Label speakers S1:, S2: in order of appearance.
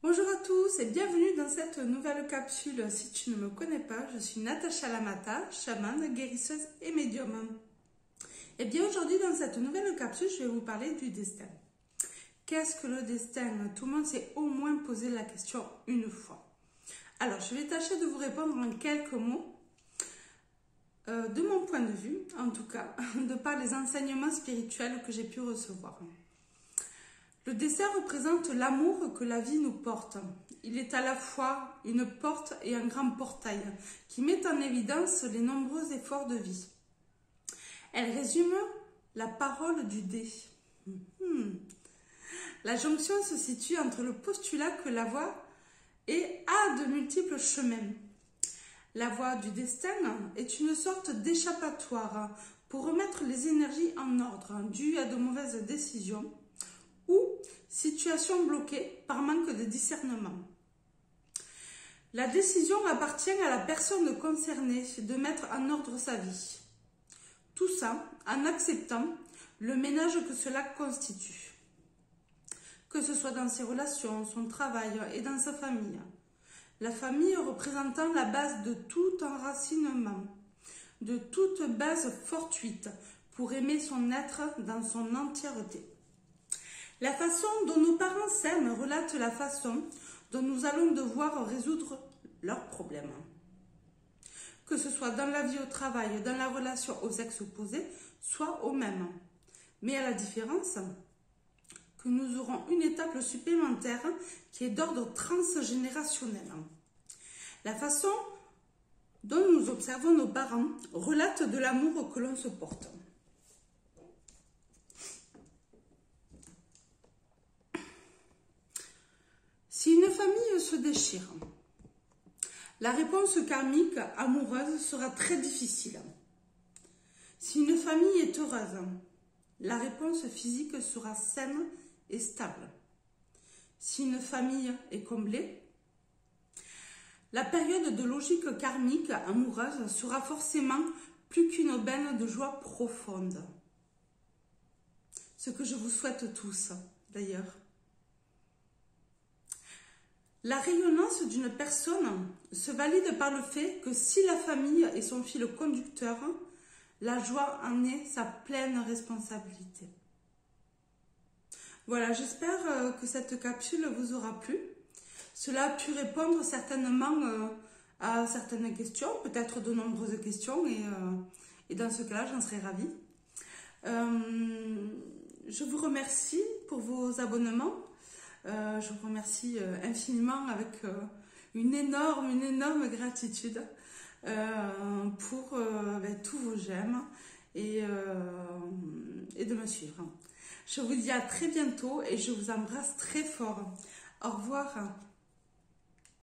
S1: Bonjour à tous et bienvenue dans cette nouvelle capsule. Si tu ne me connais pas, je suis Natacha Lamata, chamane, guérisseuse et médium. Et bien aujourd'hui dans cette nouvelle capsule, je vais vous parler du destin. Qu'est-ce que le destin? Tout le monde s'est au moins posé la question une fois. Alors je vais tâcher de vous répondre en quelques mots, de mon point de vue en tout cas, de par les enseignements spirituels que j'ai pu recevoir. Le destin représente l'amour que la vie nous porte. Il est à la fois une porte et un grand portail qui met en évidence les nombreux efforts de vie. Elle résume la parole du dé. La jonction se situe entre le postulat que la voie a de multiples chemins. La voie du destin est une sorte d'échappatoire pour remettre les énergies en ordre dues à de mauvaises décisions ou situation bloquée par manque de discernement. La décision appartient à la personne concernée de mettre en ordre sa vie. Tout ça en acceptant le ménage que cela constitue. Que ce soit dans ses relations, son travail et dans sa famille. La famille représentant la base de tout enracinement, de toute base fortuite pour aimer son être dans son entièreté. La façon dont nos parents s'aiment relate la façon dont nous allons devoir résoudre leurs problèmes. Que ce soit dans la vie au travail, dans la relation au sexe opposé, soit au même. Mais à la différence que nous aurons une étape supplémentaire qui est d'ordre transgénérationnel. La façon dont nous observons nos parents relate de l'amour que l'on se porte. Si une famille se déchire, la réponse karmique amoureuse sera très difficile. Si une famille est heureuse, la réponse physique sera saine et stable. Si une famille est comblée, la période de logique karmique amoureuse sera forcément plus qu'une aubaine de joie profonde. Ce que je vous souhaite tous, d'ailleurs. La rayonnance d'une personne se valide par le fait que si la famille est son fil conducteur, la joie en est sa pleine responsabilité. Voilà, j'espère que cette capsule vous aura plu. Cela a pu répondre certainement à certaines questions, peut-être de nombreuses questions, et dans ce cas-là, j'en serais ravie. Je vous remercie pour vos abonnements. Je vous remercie infiniment avec une énorme gratitude pour tous vos j'aime et de me suivre. Je vous dis à très bientôt et je vous embrasse très fort. Au revoir.